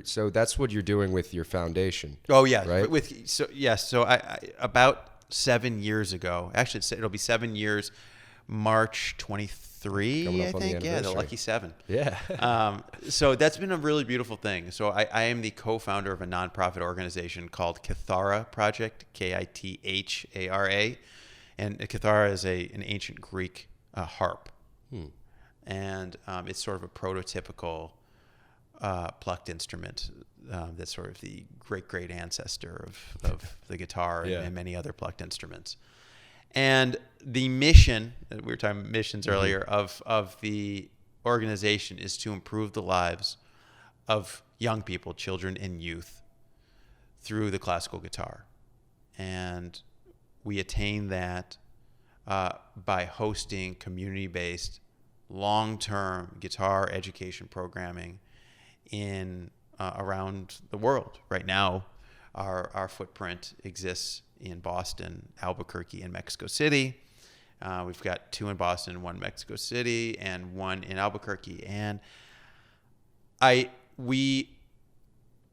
So that's what you're doing with your foundation. Oh yeah, right. So I about 7 years ago. Actually, it'll be 7 years, March 23. I think. Yeah, the lucky 7. Yeah. So that's been a really beautiful thing. So I am the co-founder of a nonprofit organization called Kithara Project, Kithara, and Kithara is an ancient Greek harp, and it's sort of a prototypical plucked instrument that's sort of the great ancestor of the guitar and many other plucked instruments. And the mission, we were talking missions earlier, of the organization is to improve the lives of young people, children and youth, through the classical guitar. And we attain that by hosting community-based, long-term guitar education programming in around the world. Right now, our footprint exists in Boston, Albuquerque, and Mexico City. We've got 2 in Boston, 1 in Mexico City, and 1 in Albuquerque. And we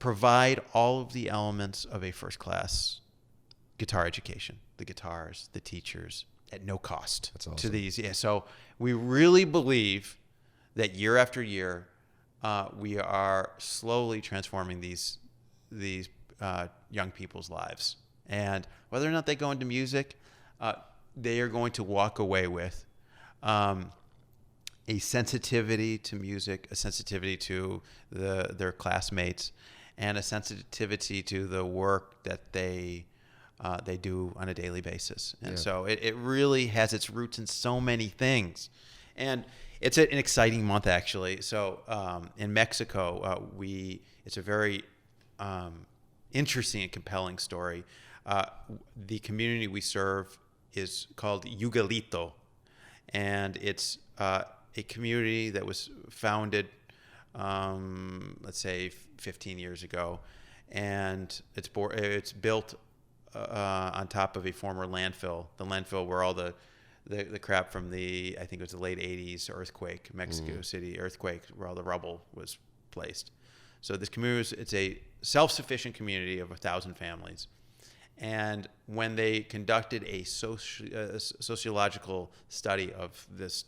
provide all of the elements of a first-class guitar education: the guitars, the teachers, at no cost. That's awesome. To these. Yeah, so we really believe that year after year, we are slowly transforming these young people's lives. And whether or not they go into music, they are going to walk away with a sensitivity to music, a sensitivity to their classmates, and a sensitivity to the work that they do on a daily basis. And so it really has its roots in so many things. And it's an exciting month, actually. So in Mexico, it's a very interesting and compelling story. The community we serve is called Yugalito, and it's a community that was founded, let's say, 15 years ago, and it's built on top of a former landfill, the landfill where all the crap from I think it was the late 80s earthquake, Mexico City earthquake, where all the rubble was placed. So this community, it's a self-sufficient community of 1,000 families. And when they conducted a sociological study of this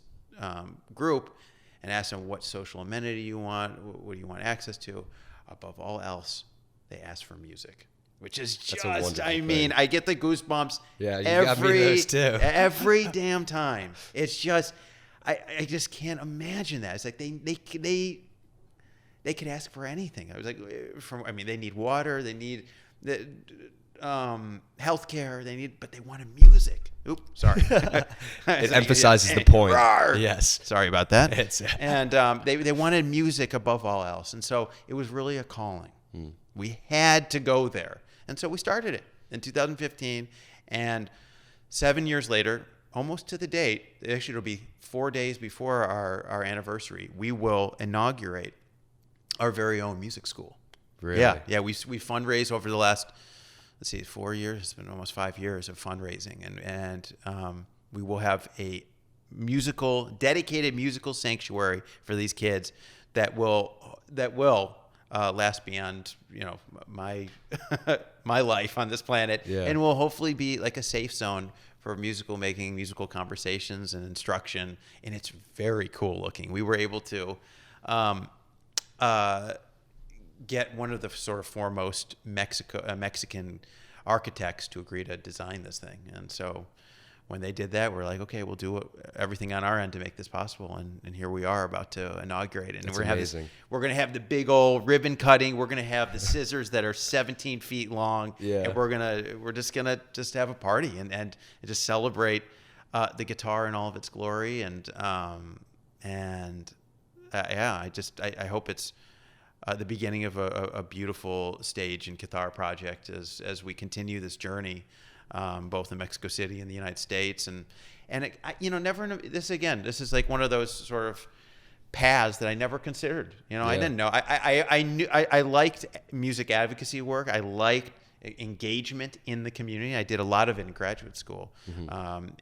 group and asked them what social amenity you want, what do you want access to, above all else, they asked for music. Which is just, I mean, thing. I get the goosebumps got me those too. Every damn time. It's just, I just can't imagine that. It's like they could ask for anything. I was like, they need water, they need healthcare, but they wanted music. Oops, sorry. It emphasizes the point. Yes. Sorry about that. And they wanted music above all else. And so it was really a calling. We had to go there. And so we started it in 2015, and 7 years later, almost to the date, actually it'll be 4 days before our anniversary, we will inaugurate our very own music school. Really? Yeah. We fundraised over the last, 4 years. It's been almost 5 years of fundraising, and we will have a dedicated musical sanctuary for these kids that will last beyond my my life on this planet, and will hopefully be like a safe zone for musical making, musical conversations, and instruction. And it's very cool looking. We were able to get one of the sort of foremost Mexican architects to agree to design this thing. And so when they did that, we're like, okay, we'll do everything on our end to make this possible. And here we are about to inaugurate it. And we're going to have the big old ribbon cutting. We're going to have the scissors that are 17 feet long. Yeah. And we're just going to have a party and just celebrate the guitar in all of its glory. I hope it's the beginning of a beautiful stage in Kithara Project as we continue this journey, both in Mexico City and the United States, and this is like one of those sort of paths that I never considered. I didn't know. I knew I liked music advocacy work. I liked engagement in the community. I did a lot of it in graduate school,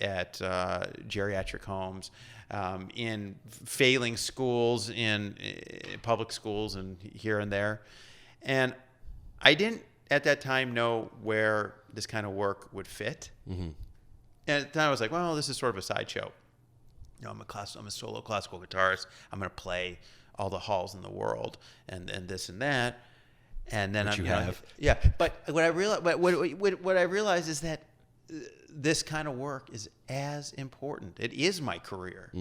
at geriatric homes, in failing schools, in public schools, and here and there. And I didn't at that time know where this kind of work would fit. Mm-hmm. And at the time I was like, well, this is sort of a sideshow. I'm a solo classical guitarist. I'm going to play all the halls in the world and this and that. And then yeah. But what I realized is that this kind of work is as important. It is my career.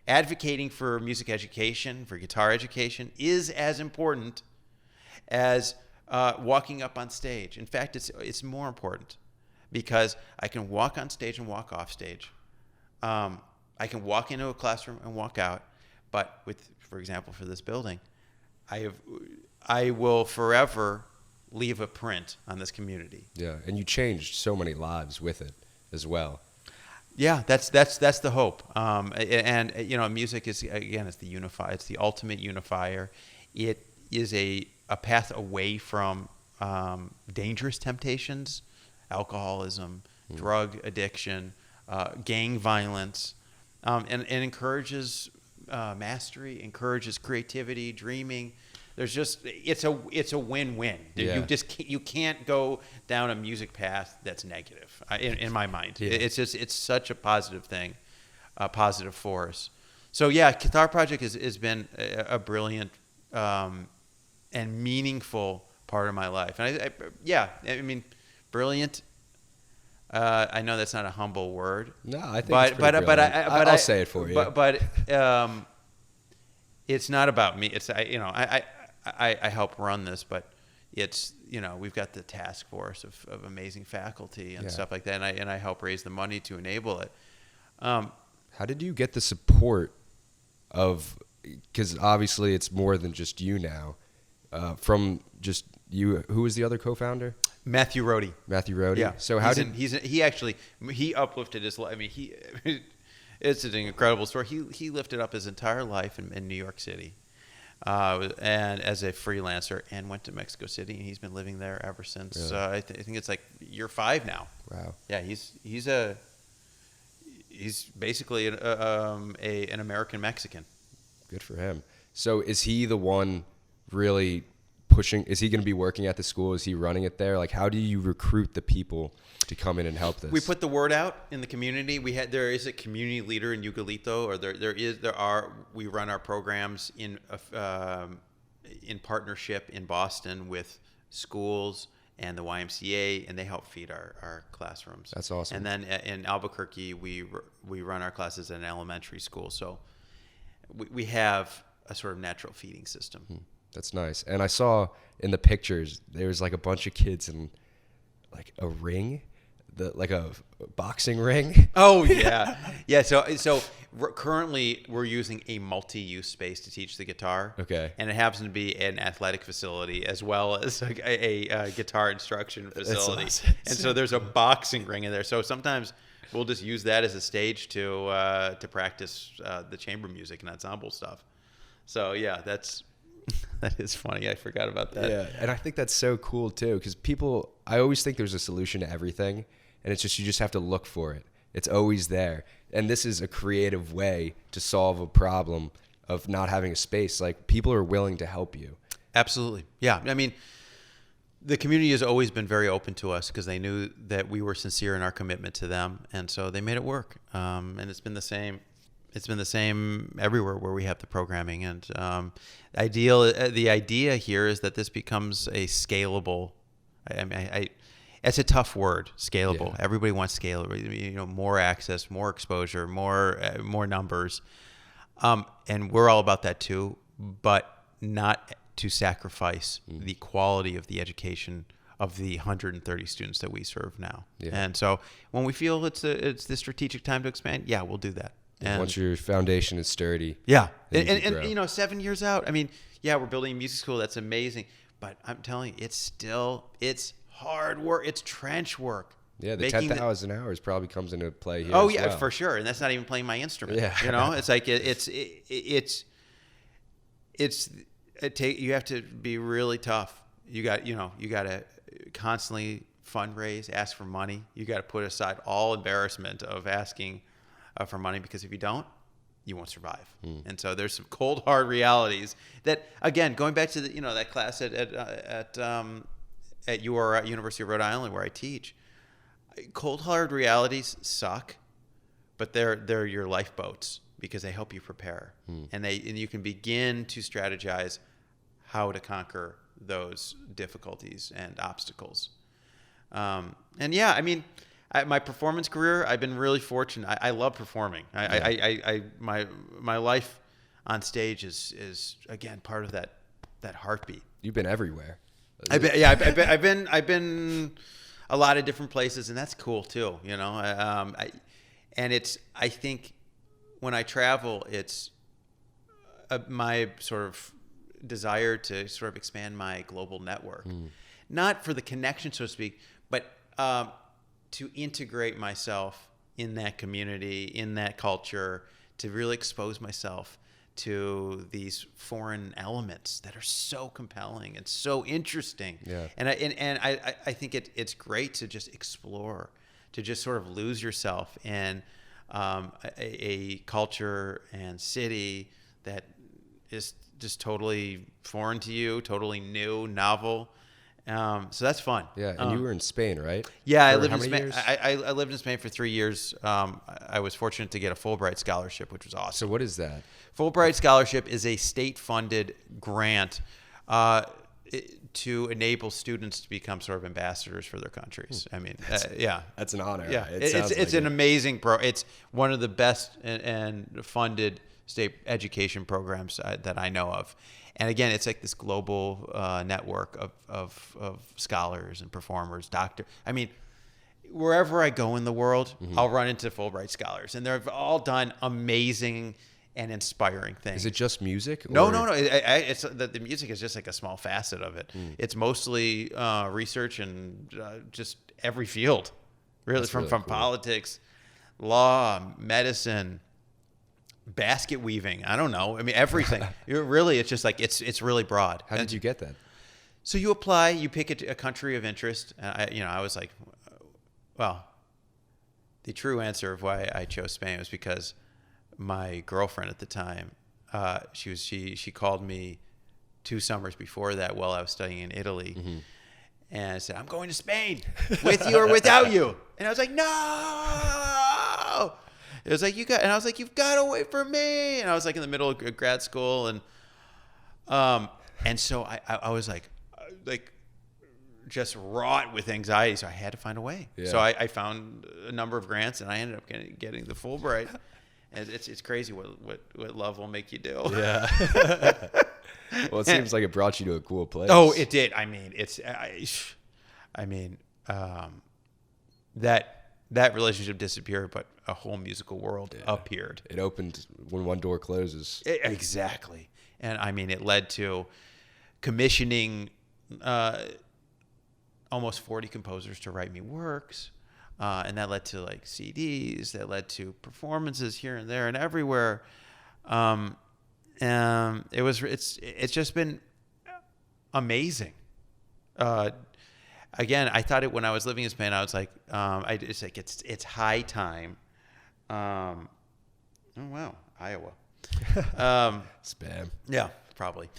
Advocating for music education, for guitar education, is as important as walking up on stage. In fact, it's more important because I can walk on stage and walk off stage. I can walk into a classroom and walk out, but for example, for this building, I will forever leave a print on this community. Yeah, and you changed so many lives with it as well. Yeah, that's the hope. And music is, again, it's the ultimate unifier. It is a path away from dangerous temptations, alcoholism, drug addiction, gang violence. And encourages mastery, encourages creativity, dreaming. It's a win-win. Yeah. You can't go down a music path that's negative in my mind. Yeah. It's such a positive thing, a positive force. So yeah, Kithara Project has been a brilliant and meaningful part of my life. And I mean, brilliant. I know that's not a humble word. No, I think it's pretty brilliant. I'll say it for you. But it's not about me. It's I help run this, but it's we've got the task force of amazing faculty and stuff like that, and I help raise the money to enable it. How did you get the support of? Because obviously it's more than just you now. From just you, who was the other co-founder? Matthew Rohde. Yeah. So he uplifted his life. I mean, it's an incredible story. He lifted up his entire life in New York City, and as a freelancer, and went to Mexico City, and he's been living there ever since. Really? I think it's like year 5 now. Wow. Yeah, he's basically an American Mexican. Good for him. So is he the one really pushing? Is he going to be working at the school? Is he running it there? Like, how do you recruit the people to come in and help this? We put the word out in the community. There is a community leader in Yucalito, or we run our programs in partnership in Boston with schools and the YMCA, and they help feed our classrooms. That's awesome. And then in Albuquerque, we run our classes at an elementary school. So we have a sort of natural feeding system. That's nice. And I saw in the pictures there was like a bunch of kids in like a ring, like a boxing ring. Oh yeah, yeah. So currently we're using a multi-use space to teach the guitar. Okay. And it happens to be an athletic facility as well as a guitar instruction facility. That's awesome. And so there's a boxing ring in there. So sometimes we'll just use that as a stage to practice the chamber music and ensemble stuff. So yeah, that is funny. I forgot about that. Yeah, and I think that's so cool too, because I always think there's a solution to everything, and it's just you just have to look for it. It's always there, and this is a creative way to solve a problem of not having a space. Like, people are willing to help you. Absolutely, yeah. I mean, the community has always been very open to us because they knew that we were sincere in our commitment to them, and so they made it work. And it's been the same. It's been the same everywhere where we have the programming. And the idea here is that this becomes a scalable. It's a tough word, scalable. Yeah. Everybody wants scalable. More access, more exposure, more numbers, and we're all about that too. But not to sacrifice the quality of the education of the 130 students that we serve now. Yeah. And so when we feel it's the strategic time to expand, yeah, we'll do that. And once your foundation is sturdy. Yeah. And 7 years out, I mean, yeah, we're building a music school. That's amazing. But I'm telling you, it's hard work. It's trench work. Yeah, the 10,000 hours probly comes into play here. Oh, yeah, for sure. And that's not even playing my instrument. Yeah. It's like you have to be really tough. You got to constantly fundraise, ask for money. You got to put aside all embarrassment of asking for money, because if you don't, you won't survive. And so there's some cold, hard realities that, again, going back to that class at University of Rhode Island where I teach, cold, hard realities suck, but they're your lifeboats because they help you prepare, and you can begin to strategize how to conquer those difficulties and obstacles. And yeah, I mean, my performance career, I've been really fortunate. I love performing. My life on stage is again part of that heartbeat. You've been everywhere. I've been a lot of different places, and that's cool too. I think when I travel, it's my sort of desire to sort of expand my global network, not for the connection, so to speak, but to integrate myself in that community, in that culture, to really expose myself to these foreign elements that are so compelling and so interesting. Yeah. And I think it's great to just explore, to just sort of lose yourself in a culture and city that is just totally foreign to you, totally new, novel. So that's fun. Yeah, and you were in Spain, right? Yeah, I For lived how in many Spain. years? I lived in Spain for 3 years. I was fortunate to get a Fulbright scholarship, which was awesome. So what is that? Fulbright scholarship is a state-funded grant to enable students to become sort of ambassadors for their countries. I mean, yeah, That's an honor. yeah, It it's an amazing It's one of the best and funded state education programs that I know of. And again, it's like this global network of scholars and performers, I mean, wherever I go in the world, I'll run into Fulbright scholars, and they've all done amazing and inspiring things. Is it just music? No. or- It's the music is just like a small facet of it. It's mostly research and just every field, really, That's from really cool. politics, law, medicine, basket weaving. I don't know. I mean, everything. It's just like it's really broad. How did you get that? So you apply, you pick a country of interest. And I was like, well, the true answer of why I chose Spain was because my girlfriend at the time, she called me 2 summers before that while I was studying in Italy. And I said, I'm going to Spain with you or without you. And I was like, no. It was like, and I was like, you've got to wait for me. And I was like in the middle of grad school. And so I was like just wrought with anxiety. So I had to find a way. Yeah. So I found a number of grants, and I ended up getting the Fulbright. And it's crazy what love will make you do. Yeah. Well, it seems like it brought you to a cool place. Oh, it did. I mean, that relationship disappeared, but a whole musical world appeared. It opened when one door closes. Exactly. And I mean, it led to commissioning almost 40 composers to write me works. And that led to like CDs, that led to performances here and there and everywhere. It's just been amazing. Again, I thought it when I was living in Spain. I was like, it's high time. Oh wow, Iowa. Spam. Yeah, probably.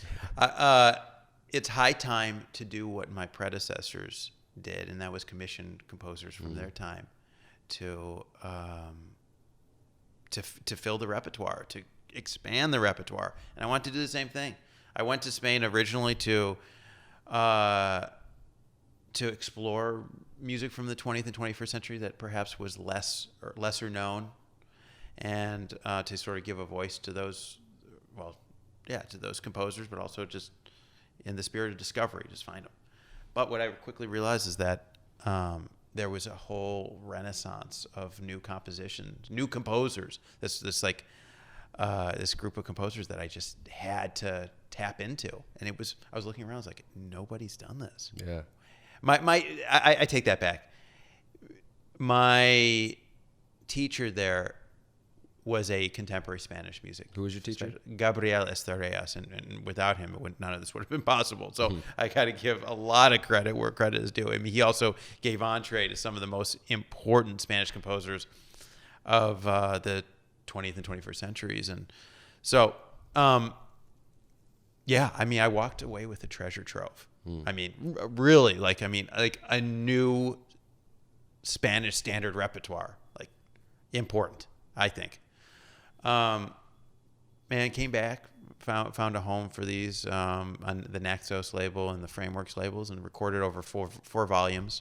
It's high time to do what my predecessors did, and that was commission composers from their time to fill the repertoire, to expand the repertoire. And I want to do the same thing. I went to Spain originally to explore music from the 20th and 21st century that perhaps was lesser known, and to sort of give a voice to those, to those composers, but also just in the spirit of discovery, just find them. But what I quickly realized is that there was a whole renaissance of new compositions, new composers. This group of composers that I just had to tap into, and I was looking around, I was like, nobody's done this. Yeah. I take that back. My teacher there was a contemporary Spanish music. Who was your teacher? Gabriel Estrellas, and without him, none of this would have been possible. So I got to give a lot of credit where credit is due. I mean, he also gave entree to some of the most important Spanish composers of the 20th and 21st centuries. And so, yeah, I mean, I walked away with a treasure trove. I mean, really, like a new Spanish standard repertoire, like important, I think. Man, came back, found a home for these on the Naxos label and the Frameworks labels, and recorded over four volumes,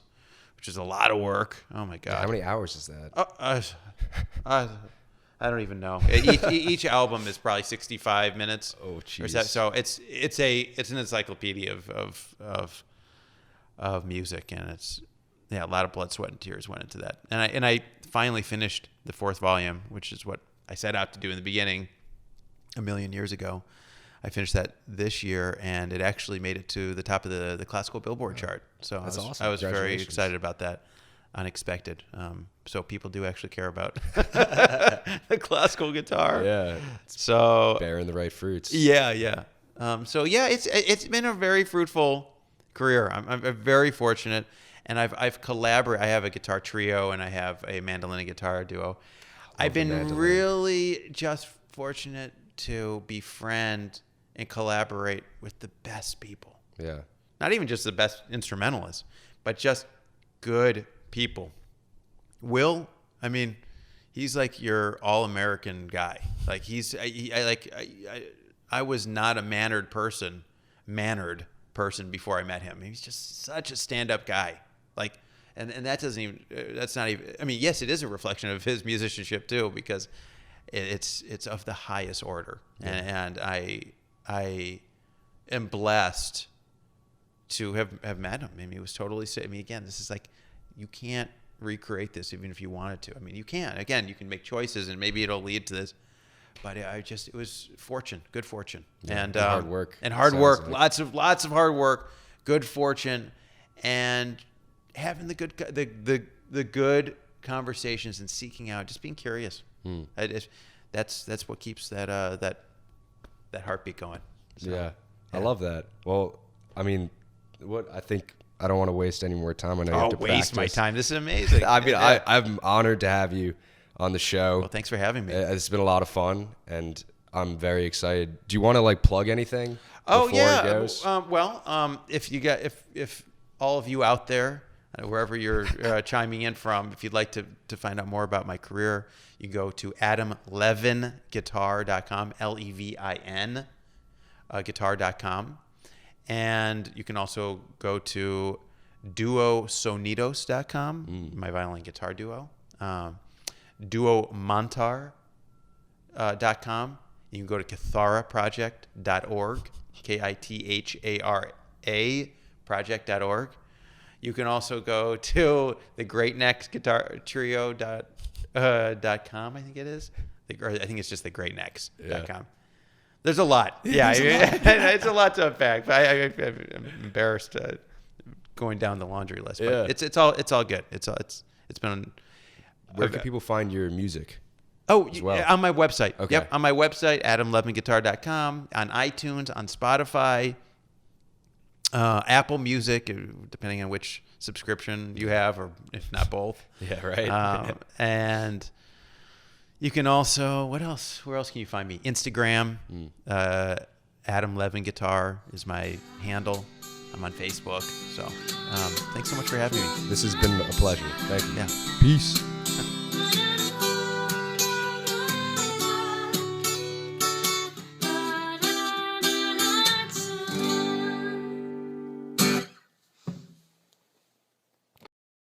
which is a lot of work. Oh my God! How many hours is that? I don't even know. Each album is probably 65 minutes. Oh, jeez. So it's an encyclopedia of music, and it's a lot of blood, sweat, and tears went into that. And I finally finished the 4th volume, which is what I set out to do in the beginning, a million years ago. I finished that this year, and it actually made it to the top of the classical Billboard chart. So That's awesome. I was very excited about that. Unexpected. So people do actually care about the classical guitar. Yeah. So Bearing the right fruits. yeah. So yeah, it's been a very fruitful career. I'm very fortunate, and I've collaborated. I have a guitar trio, and I have a mandolin and guitar duo. I've been really just fortunate to befriend and collaborate with the best people. Yeah. Not even just the best instrumentalists, but just good people. Will, I mean, he's like your all-American guy. Like I was not a mannered person before I met him. He's just such a stand-up guy. Like, and that doesn't even, that's not even, I mean, yes, it is a reflection of his musicianship too, because it's of the highest order. Yeah. And I am blessed to have met him. I mean, he was totally, I mean, again, this is like, you can't recreate this even if you wanted to. I mean, you can. Again, you can make choices, and maybe it'll lead to this. But it was fortune, good fortune, and hard work. And hard work, like. lots of hard work, good fortune, and having the good conversations and seeking out, just being curious. That's what keeps that heartbeat going. So, yeah, I love that. Well, I mean, I don't want to waste any more time. I know you have to waste practice. My time. This is amazing. I mean, I'm honored to have you on the show. Well, thanks for having me. It's been a lot of fun, and I'm very excited. Do you want to plug anything before it goes? If all of you out there, wherever you're chiming in from, if you'd like to find out more about my career, you can go to adamlevinguitar.com, Levin, guitar.com. And you can also go to duosonidos.com, my violin guitar duo, duomontar.com. You can go to kitharaproject.org, Kithara project.org. You can also go to the Great Necks Guitar Trio.com, I think it is. Or I think it's just the greatnecks.com. There's a lot. Yeah, it's a lot to unpack. But I'm embarrassed going down the laundry list. But it's all good. It's been. Where can people find your music? Oh, well? On my website. Okay. Yep, on my website, adamlevinguitar.com, on iTunes, on Spotify, Apple Music, depending on which subscription you have, or if not both. Yeah, right. And you can also, what else? Where else can you find me? Instagram. Adam Levin Guitar is my handle. I'm on Facebook. So thanks so much for having me. This has been a pleasure. Thank you. Yeah. Peace.